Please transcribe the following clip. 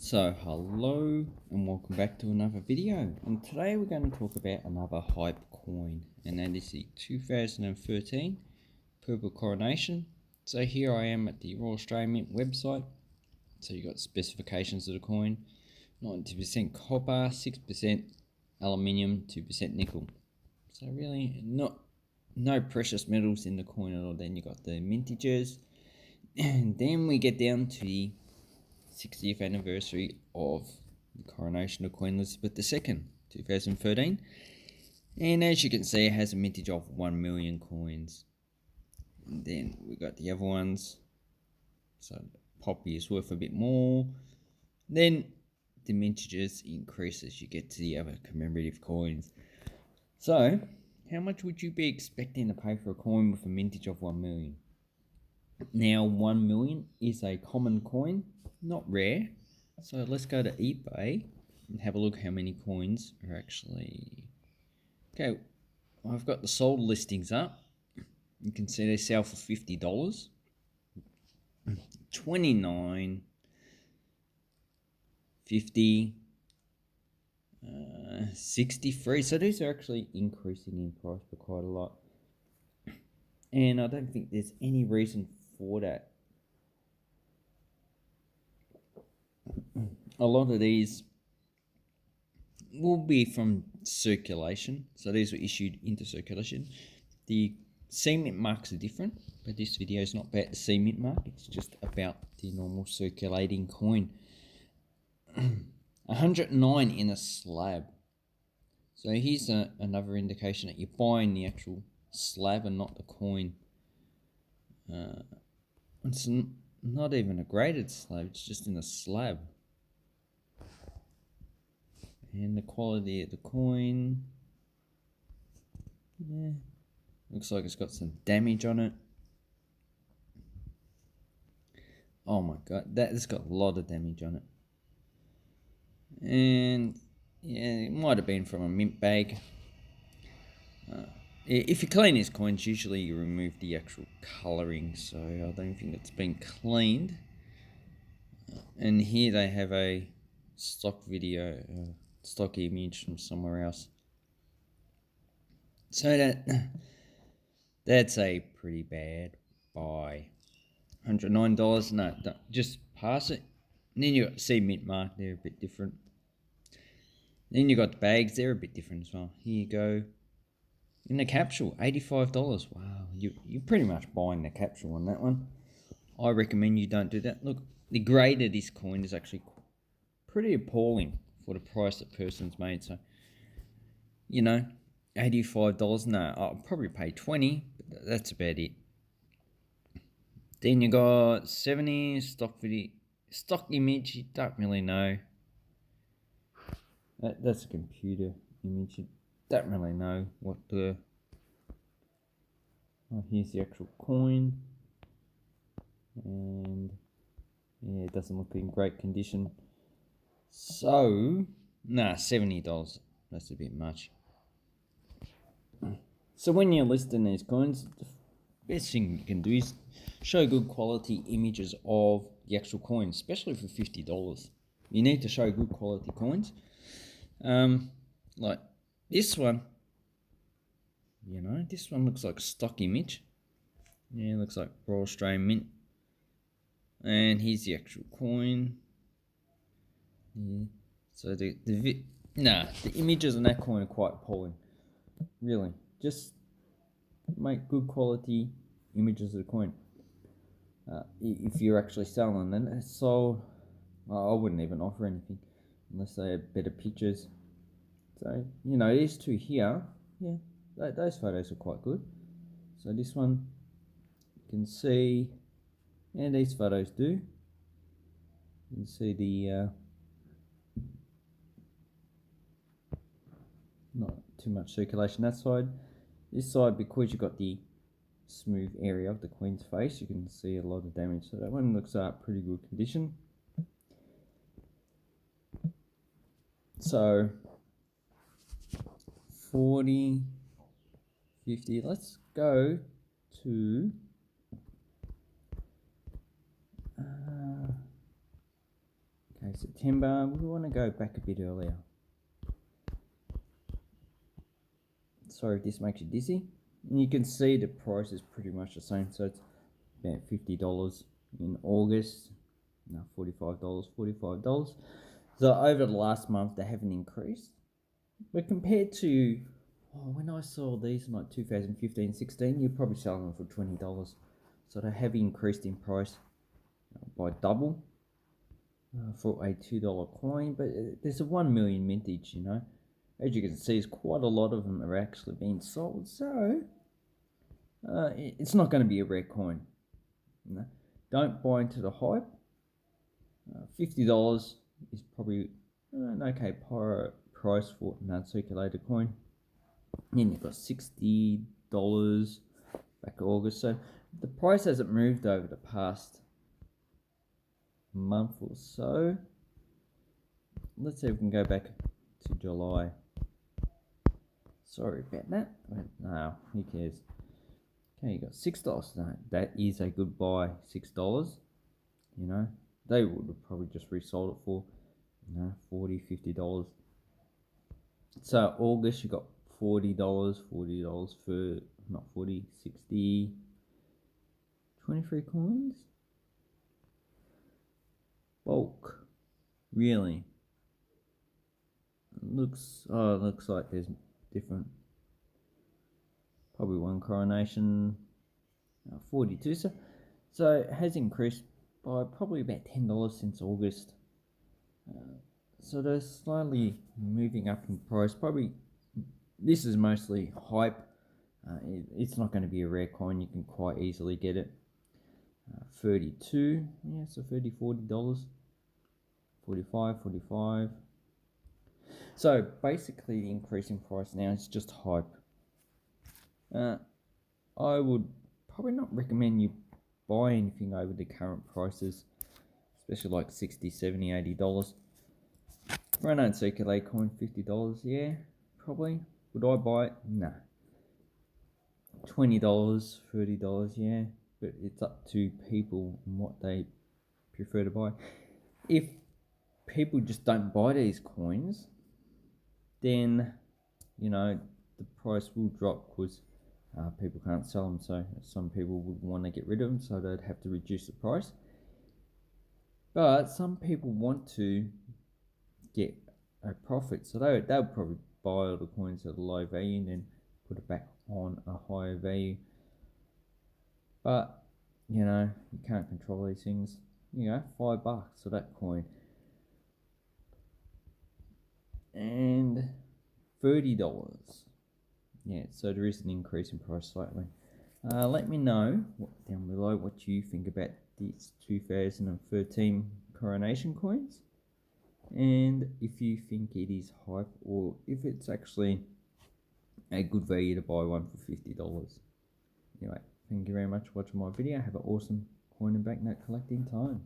So hello and welcome back to another video, and today we're going to talk about another hype coin, and that is the 2013 Purple Coronation. So here I am at the Royal Australian Mint website. So you got specifications of the coin: 90% copper, 6% aluminium, 2% nickel. So really no precious metals in the coin at all. Then you got the mintages, and then we get down to the 60th anniversary of the coronation of Queen Elizabeth II, 2013. And as you can see, it has a mintage of 1 million coins. And then we got the other ones. So Poppy is worth a bit more. Then the mintages increase as you get to the other commemorative coins. So, how much would you be expecting to pay for a coin with a mintage of 1 million? Now, 1 million is a common coin, not rare. So let's go to eBay and have a look how many coins are actually... Okay, I've got the sold listings up. You can see they sell for $50, $29, $50, $63. So these are actually increasing in price by quite a lot. And I don't think there's any reason for that. A lot of these will be from circulation, so these were issued into circulation. The C-mint marks are different, but this video is not about the C-mint mark, it's just about the normal circulating coin. 109 in a slab. So here's another indication that you're buying the actual slab and not the coin. It's not even a graded slab, it's just in a slab. And the quality of the coin, yeah, looks like it's got some damage on it. Oh my god, that has got a lot of damage on it. And yeah, it might have been from a mint bag. If you clean these coins, usually you remove the actual colouring, so I don't think it's been cleaned. And here they have a stock video, stock image from somewhere else. So that's a pretty bad buy. $109, no, just pass it. And then you got the C-mint mark, they're a bit different. Then you got the bags, they're a bit different as well. Here you go. In the capsule, $85. Wow, you're pretty much buying the capsule on that one. I recommend you don't do that. Look, the grade of this coin is actually pretty appalling for the price that person's made. So, you know, $85, no, I'll probably pay $20, but that's about it. Then you got 70 stock video, stock image. You don't really know. That's a computer image. You don't really know what the. Oh, here's the actual coin, and yeah, it doesn't look in great condition. So, nah, $70. That's a bit much. So when you're listing these coins, the best thing you can do is show good quality images of the actual coin, especially for $50. You need to show good quality coins. Like this one, you know, this one looks like a stock image. Yeah, it looks like Royal Australian Mint. And here's the actual coin. Yeah. So the images on that coin are quite appalling. Really, just make good quality images of the coin. If you're actually selling them, so I wouldn't even offer anything unless they have better pictures. So, you know, these two here, yeah, those photos are quite good. So this one, you can see, and these photos do. You can see the, not too much circulation that side. This side, because you've got the smooth area of the Queen's face, you can see a lot of damage. So that one looks pretty good condition. So 40, 50, let's go to Okay, September, we want to go back a bit earlier. Sorry if this makes you dizzy. And you can see the price is pretty much the same, so it's about $50 in August. No, $45, $45. So over the last month, they haven't increased. But compared to when I saw these in like 2015-16, you're probably selling them for $20. So they have increased in price by double for a $2 coin. But there's a 1 million mintage, you know. As you can see, there's quite a lot of them are actually being sold. So it's not going to be a rare coin. You know? Don't buy into the hype. $50 is probably an okay price for an uncirculated coin. Then you've got $60 back in August. So the price hasn't moved over the past month or so. Let's see if we can go back to July. Sorry about that. No, who cares? Okay, you got $6. No, that is a good buy. $6. You know, they would have probably just resold it for, you know, $40, $50. So August you got $40 for not 40, 60, 23 coins. Bulk, really. Looks like there's different. Probably one coronation, 42. So it has increased by probably about $10 since August. So they're slowly moving up in price. Probably this is mostly hype. It's not going to be a rare coin. You can quite easily get it. 32, yeah, so $30, $40, 45, 45. So basically the increase in price now is just hype. I would probably not recommend you buy anything over the current prices, especially like $60, $70, $80. For an uncirculated coin, $50, yeah, probably. Would I buy it? Nah. $20, $30, yeah, but it's up to people and what they prefer to buy. If people just don't buy these coins, then, you know, the price will drop because people can't sell them, so some people would want to get rid of them, so they'd have to reduce the price. But some people want to get a profit, so they'll probably buy all the coins at a low value and then put it back on a higher value. But you know, you can't control these things. You know, $5 for that coin and $30. Yeah, so there is an increase in price slightly. Let me know down below what you think about these 2013 coronation coins, and if you think it is hype or if it's actually a good value to buy one for $50. Anyway, thank you very much for watching my video. Have an awesome coin and banknote collecting time.